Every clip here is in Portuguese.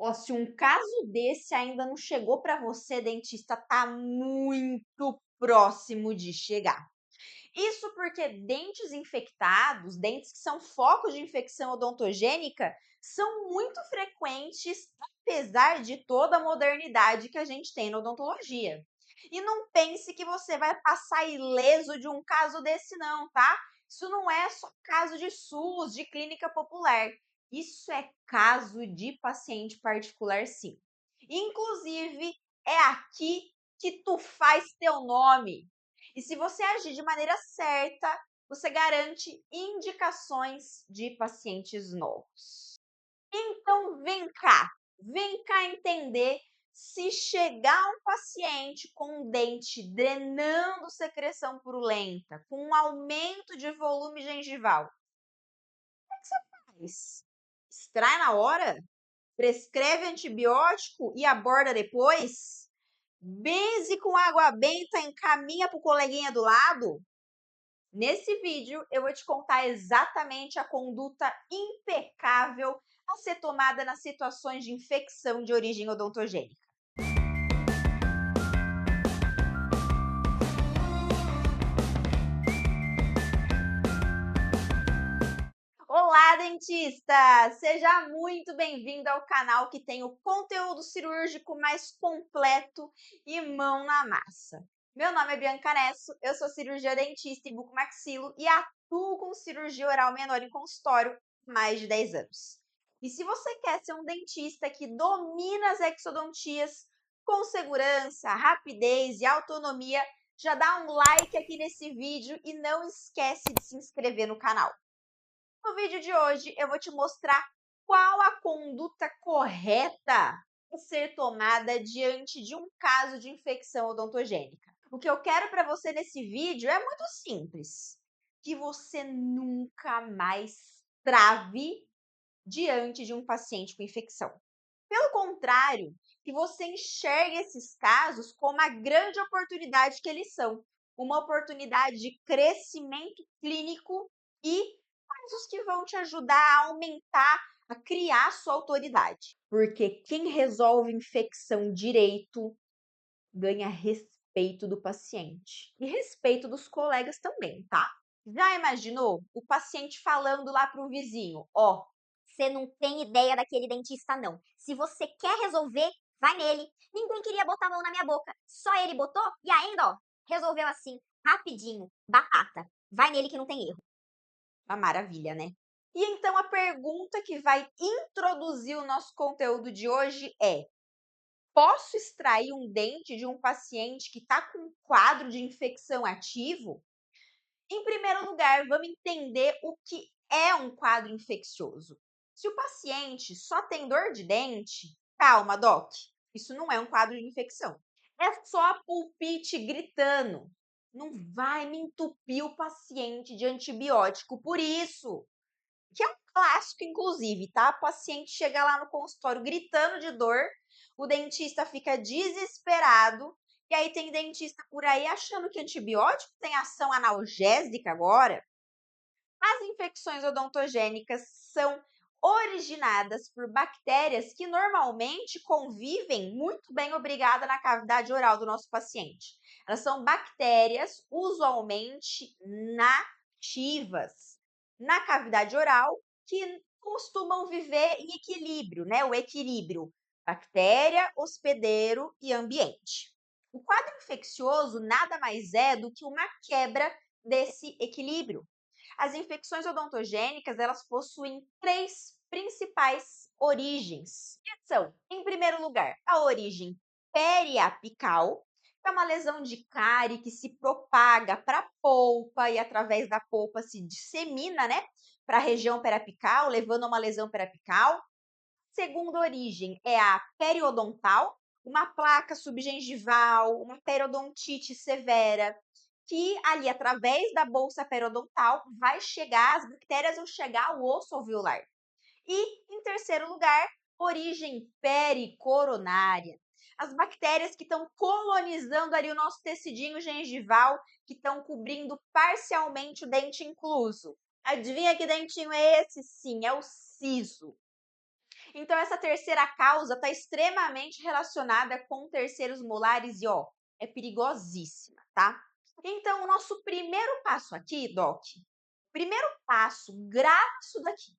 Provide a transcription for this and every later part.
Ó, se um caso desse ainda não chegou para você, dentista, tá muito próximo de chegar. Isso porque dentes infectados, dentes que são foco de infecção odontogênica, são muito frequentes, apesar de toda a modernidade que a gente tem na odontologia. E não pense que você vai passar ileso de um caso desse não, tá? Isso não é só caso de SUS, de clínica popular. Isso é caso de paciente particular, sim. Inclusive, é aqui que tu faz teu nome. E se você agir de maneira certa, você garante indicações de pacientes novos. Então, vem cá entender se chegar um paciente com um dente drenando secreção purulenta, com um aumento de volume gengival, o que você faz? Extrai na hora? Prescreve antibiótico e aborda depois? Benze com água benta, encaminha para o coleguinha do lado? Nesse vídeo, eu vou te contar exatamente a conduta impecável a ser tomada nas situações de infecção de origem odontogênica. Olá, dentista! Seja muito bem-vindo ao canal que tem o conteúdo cirúrgico mais completo e mão na massa. Meu nome é Bianca Nesso, eu sou cirurgia dentista e bucomaxilo e atuo com cirurgia oral menor em consultório há mais de 10 anos. E se você quer ser um dentista que domina as exodontias com segurança, rapidez e autonomia, já dá um like aqui nesse vídeo e não esquece de se inscrever no canal. No vídeo de hoje, eu vou te mostrar qual a conduta correta a ser tomada diante de um caso de infecção odontogênica. O que eu quero para você nesse vídeo é muito simples, que você nunca mais trave diante de um paciente com infecção. Pelo contrário, que você enxergue esses casos como a grande oportunidade que eles são, uma oportunidade de crescimento clínico e casos que vão te ajudar a aumentar, a criar sua autoridade. Porque quem resolve infecção direito ganha respeito do paciente e respeito dos colegas também, tá? Já imaginou o paciente falando lá para o vizinho, ó, Você não tem ideia daquele dentista, não. Se você quer resolver, vai nele. Ninguém queria botar a mão na minha boca. Só ele botou e ainda, ó, resolveu assim, rapidinho. Batata. Vai nele que não tem erro. uma maravilha, né? E então a pergunta que vai introduzir o nosso conteúdo de hoje é: posso extrair um dente de um paciente que está com um quadro de infecção ativo? Em primeiro lugar, vamos entender o que é um quadro infeccioso. Se o paciente só tem dor de dente, calma, doc, isso não é um quadro de infecção. É só a pulpite gritando. Não vai me entupir o paciente de antibiótico por isso. Que é um clássico, inclusive, tá? O paciente chega lá no consultório gritando de dor, o dentista fica desesperado, e aí tem dentista por aí achando que antibiótico tem ação analgésica agora. As infecções odontogênicas são originadas por bactérias que normalmente convivem muito bem, obrigada, na cavidade oral do nosso paciente. Elas são bactérias usualmente nativas na cavidade oral que costumam viver em equilíbrio, né? O equilíbrio bactéria, hospedeiro e ambiente. O quadro infeccioso nada mais é do que uma quebra desse equilíbrio. As infecções odontogênicas, elas possuem três principais origens, que são, em primeiro lugar, a origem periapical, que é uma lesão de cárie que se propaga para a polpa e através da polpa se dissemina, né, para a região periapical, levando a uma lesão periapical. Segunda origem é a periodontal, uma placa subgengival, uma periodontite severa, que ali, através da bolsa periodontal, vai chegar, as bactérias vão chegar ao osso alveolar. E, em terceiro lugar, origem pericoronária. As bactérias que estão colonizando ali o nosso tecidinho gengival, que estão cobrindo parcialmente o dente incluso. Adivinha que dentinho é esse? Sim, é o siso. Então, essa terceira causa está extremamente relacionada com terceiros molares e, ó, é perigosíssima, tá? Então, o nosso primeiro passo aqui, Doc, primeiro passo, grave isso daqui.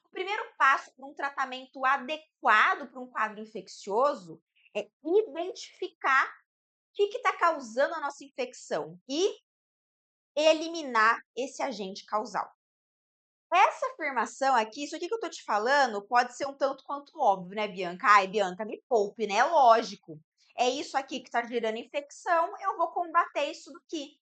O primeiro passo para um tratamento adequado para um quadro infeccioso é identificar o que está causando a nossa infecção e eliminar esse agente causal. Essa afirmação aqui, isso aqui que eu tô te falando, pode ser um tanto quanto óbvio, né, Bianca? Ai, Bianca, me poupe, né? Lógico. É isso aqui que tá gerando infecção, eu vou combater isso daqui.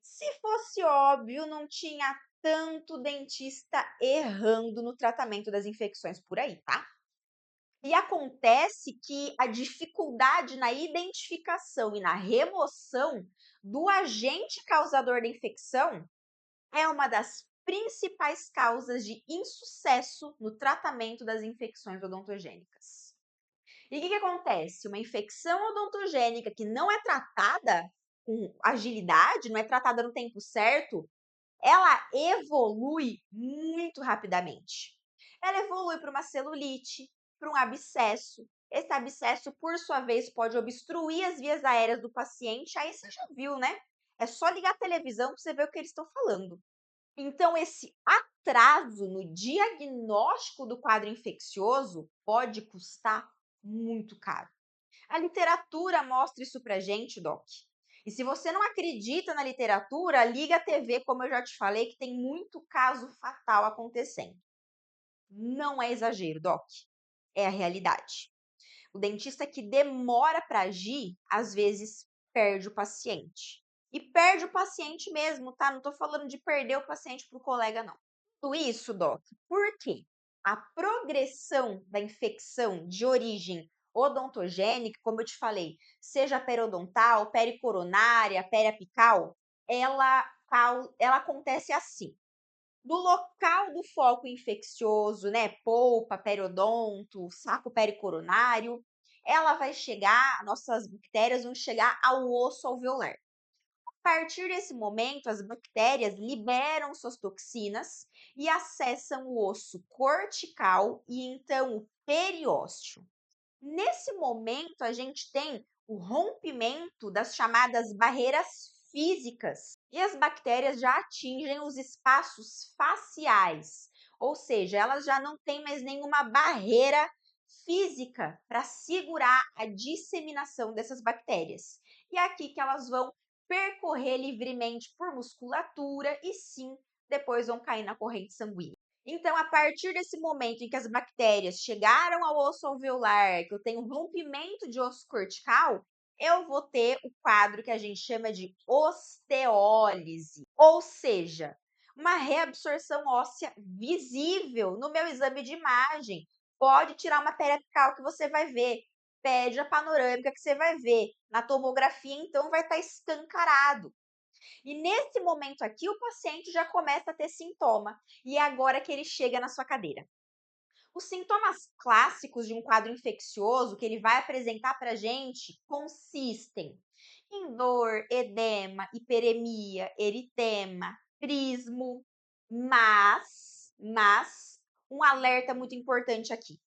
Se fosse óbvio, não tinha tanto dentista errando no tratamento das infecções por aí, tá? E acontece que a dificuldade na identificação e na remoção do agente causador da infecção é uma das principais causas de insucesso no tratamento das infecções odontogênicas. E o que acontece? Uma infecção odontogênica que não é tratada com agilidade, não é tratada no tempo certo, ela evolui muito rapidamente. Ela evolui para uma celulite, para um abscesso. Esse abscesso, por sua vez, pode obstruir as vias aéreas do paciente. Aí você já viu, né? É só ligar a televisão para você ver o que eles estão falando. Então, esse atraso no diagnóstico do quadro infeccioso pode custar muito caro. A literatura mostra isso pra gente, Doc. E se você não acredita na literatura, liga a TV, como eu já te falei, que tem muito caso fatal acontecendo. Não é exagero, Doc. É a realidade. O dentista que demora para agir, às vezes perde o paciente. E perde o paciente mesmo, tá? Não estou falando de perder o paciente para o colega, não. Tudo isso, Doc, por quê? A progressão da infecção de origem odontogênica, como eu te falei, seja periodontal, pericoronária, periapical, ela acontece assim do local do foco infeccioso, né, polpa, periodonto, saco pericoronário, ela vai chegar, nossas bactérias vão chegar ao osso alveolar. A partir desse momento, as bactérias liberam suas toxinas e acessam o osso cortical e então o periósteo. Nesse momento, a gente tem o rompimento das chamadas barreiras físicas e as bactérias já atingem os espaços faciais, ou seja, elas já não têm mais nenhuma barreira física para segurar a disseminação dessas bactérias. E é aqui que elas vão percorrer livremente por musculatura e sim, depois vão cair na corrente sanguínea. Então, a partir desse momento em que as bactérias chegaram ao osso alveolar, que eu tenho rompimento de osso cortical, eu vou ter o quadro que a gente chama de osteólise, ou seja, uma reabsorção óssea visível no meu exame de imagem. Pode tirar uma periapical que você vai ver, pede a panorâmica que você vai ver. Na tomografia, então, vai estar escancarado. E nesse momento aqui, o paciente já começa a ter sintoma, e é agora que ele chega na sua cadeira. Os sintomas clássicos de um quadro infeccioso que ele vai apresentar para a gente consistem em dor, edema, hiperemia, eritema, prismo, mas um alerta muito importante aqui.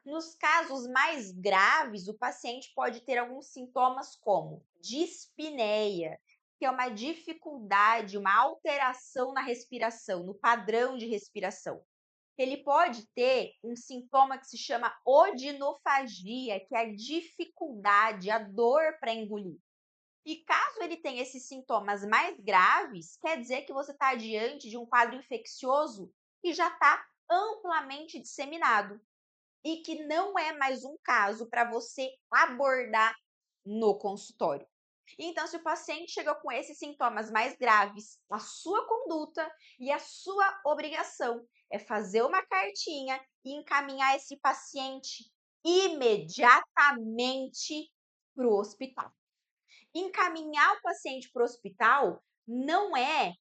Nos casos mais graves, o paciente pode ter alguns sintomas como dispneia, que é uma dificuldade, uma alteração na respiração, no padrão de respiração. Ele pode ter um sintoma que se chama odinofagia, que é a dificuldade, a dor para engolir. E caso ele tenha esses sintomas mais graves, quer dizer que você está diante de um quadro infeccioso que já está amplamente disseminado e que não é mais um caso para você abordar no consultório. Então, se o paciente chega com esses sintomas mais graves, a sua conduta e a sua obrigação é fazer uma cartinha e encaminhar esse paciente imediatamente para o hospital. Encaminhar o paciente para o hospital não é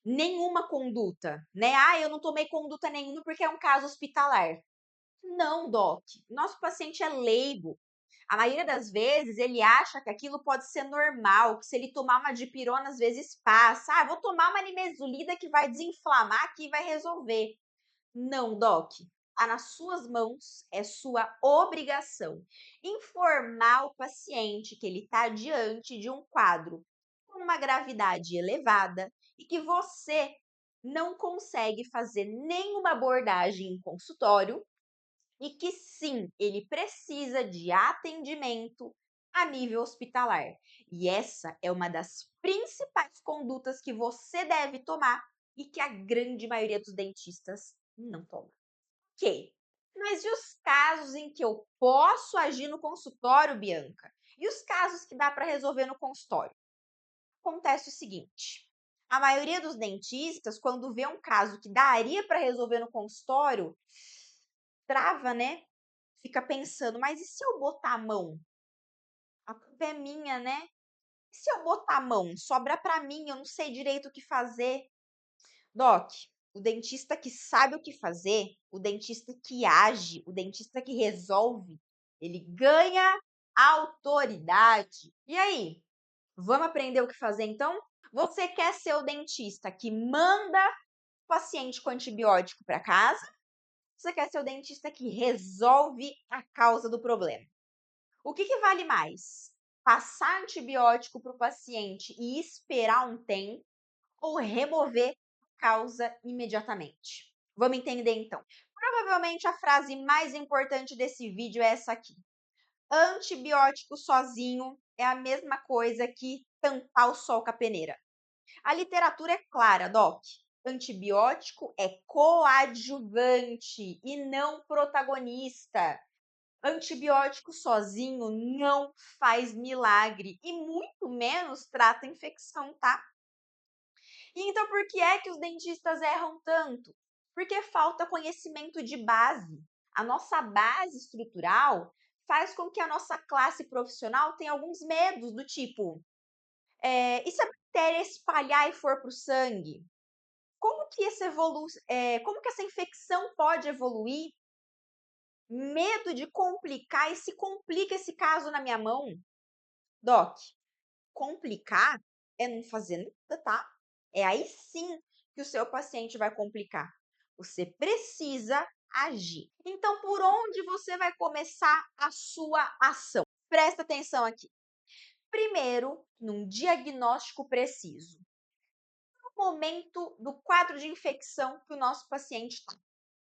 nenhuma conduta, né? Ah, eu não tomei conduta nenhuma porque é um caso hospitalar. Não, doc. Nosso paciente é leigo. A maioria das vezes ele acha que aquilo pode ser normal, que se ele tomar uma dipirona às vezes passa. Ah, vou tomar uma nimesulida que vai desinflamar aqui e vai resolver. Não, doc. está nas suas mãos, é sua obrigação informar o paciente que ele está diante de um quadro com uma gravidade elevada e que você não consegue fazer nenhuma abordagem em consultório e que sim, ele precisa de atendimento a nível hospitalar. E essa é uma das principais condutas que você deve tomar e que a grande maioria dos dentistas não toma. Ok, mas e os casos em que eu posso agir no consultório, Bianca? E os casos que dá para resolver no consultório? Acontece o seguinte: a maioria dos dentistas, quando vê um caso que daria para resolver no consultório, trava, né? Fica pensando, mas e se eu botar a mão? A culpa é minha, né? E se eu botar a mão? Sobra para mim, eu não sei direito o que fazer. Doc, o dentista que sabe o que fazer, o dentista que age, o dentista que resolve, ele ganha autoridade. E aí, vamos aprender o que fazer então? Você quer ser o dentista que manda o paciente com antibiótico para casa? Você quer ser o dentista que resolve a causa do problema? O que vale mais? Passar antibiótico para o paciente e esperar um tempo ou remover a causa imediatamente? Vamos entender então. Provavelmente a frase mais importante desse vídeo é essa aqui: antibiótico sozinho é a mesma coisa que tampar o sol com a peneira. A literatura é clara, Doc. Antibiótico é coadjuvante e não protagonista. Antibiótico sozinho não faz milagre e muito menos trata infecção, tá? E então por que é que os dentistas erram tanto? Porque falta conhecimento de base. A nossa base estrutural faz com que a nossa classe profissional tenha alguns medos do tipo, e se a bactéria espalhar e for para o sangue? Como que essa infecção pode evoluir? Medo de complicar, e se complica esse caso na minha mão? Doc, complicar é não fazer nada, tá? É aí sim que o seu paciente vai complicar. Você precisa agir. Então, por onde você vai começar a sua ação? Presta atenção aqui. Primeiro, num diagnóstico preciso. No momento do quadro de infecção que o nosso paciente está.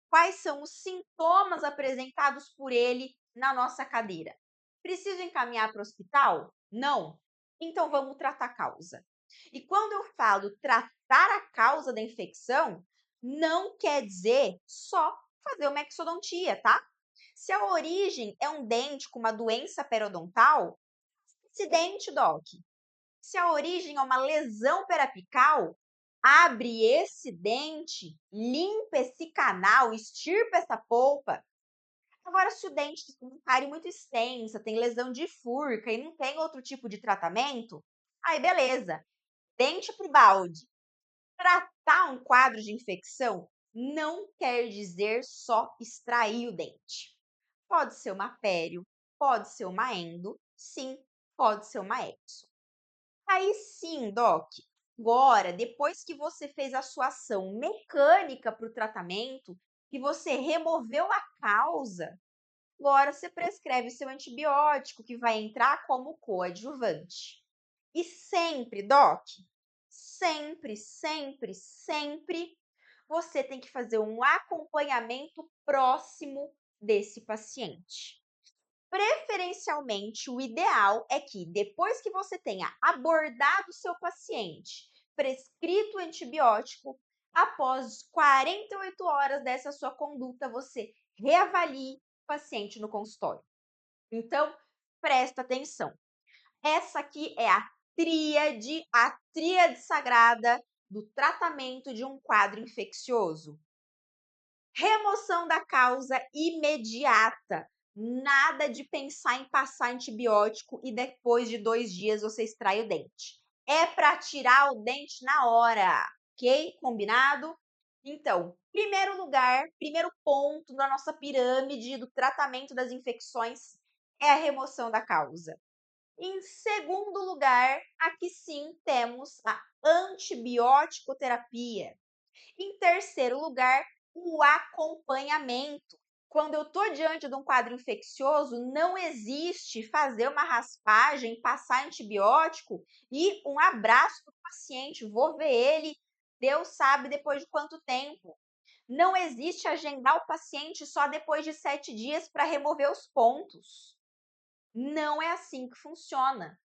Quais são os sintomas apresentados por ele na nossa cadeira? Preciso encaminhar para o hospital? Não. Então vamos tratar a causa. E quando eu falo tratar a causa da infecção, não quer dizer só fazer uma exodontia, tá? Se a origem é um dente com uma doença periodontal, esse dente, doc. Se a origem é uma lesão periapical, abre esse dente, limpa esse canal, extirpa essa polpa. Agora, se o dente tem uma cárie muito extensa, tem lesão de furca e não tem outro tipo de tratamento, aí beleza, dente pro balde. Tratar um quadro de infecção não quer dizer só extrair o dente. Pode ser uma pério, pode ser uma endo, sim, pode ser uma exo. Aí sim, Doc. Agora, depois que você fez a sua ação mecânica para o tratamento, que você removeu a causa, agora você prescreve seu antibiótico, que vai entrar como coadjuvante. E sempre, Doc, sempre, sempre, sempre, você tem que fazer um acompanhamento próximo desse paciente. Preferencialmente, o ideal é que depois que você tenha abordado o seu paciente, prescrito o antibiótico, após 48 horas dessa sua conduta, você reavalie o paciente no consultório. Então, presta atenção. Essa aqui é a tríade sagrada do tratamento de um quadro infeccioso. Remoção da causa imediata. Nada de pensar em passar antibiótico e depois de 2 dias você extrai o dente. É para tirar o dente na hora, ok? Combinado? Então, primeiro lugar, primeiro ponto da nossa pirâmide do tratamento das infecções é a remoção da causa. Em segundo lugar, aqui sim temos a antibiótico terapia. Em terceiro lugar, o acompanhamento. Quando eu estou diante de um quadro infeccioso, não existe fazer uma raspagem, passar antibiótico e um abraço do paciente. Vou ver ele, Deus sabe depois de quanto tempo. Não existe agendar o paciente só depois de 7 dias para remover os pontos. Não é assim que funciona.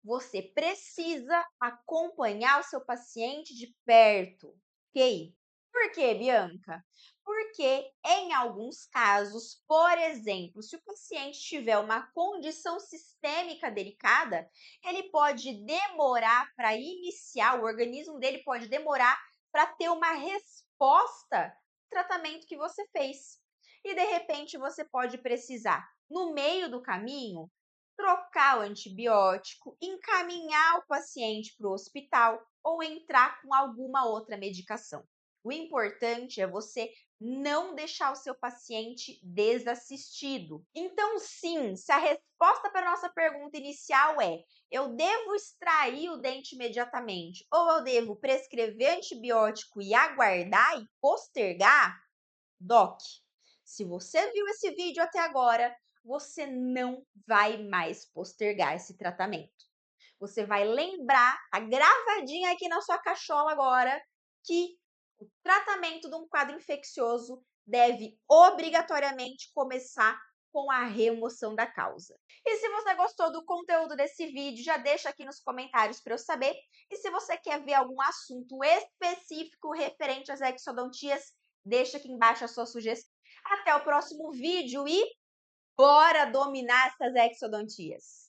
Você precisa acompanhar o seu paciente de perto, ok? Por quê, Bianca? Porque em alguns casos, por exemplo, se o paciente tiver uma condição sistêmica delicada, ele pode demorar para iniciar, o organismo dele pode demorar para ter uma resposta ao tratamento que você fez. E de repente você pode precisar, no meio do caminho, trocar o antibiótico, encaminhar o paciente para o hospital ou entrar com alguma outra medicação. O importante é você não deixar o seu paciente desassistido. Então, sim, se a resposta para a nossa pergunta inicial é: eu devo extrair o dente imediatamente ou eu devo prescrever antibiótico e aguardar e postergar? Doc, se você viu esse vídeo até agora, você não vai mais postergar esse tratamento. Você vai lembrar, tá gravadinha aqui na sua cachola agora, que o tratamento de um quadro infeccioso deve obrigatoriamente começar com a remoção da causa. E se você gostou do conteúdo desse vídeo, já deixa aqui nos comentários para eu saber. E se você quer ver algum assunto específico referente às exodontias, deixa aqui embaixo a sua sugestão. Até o próximo vídeo e bora dominar essas exodontias!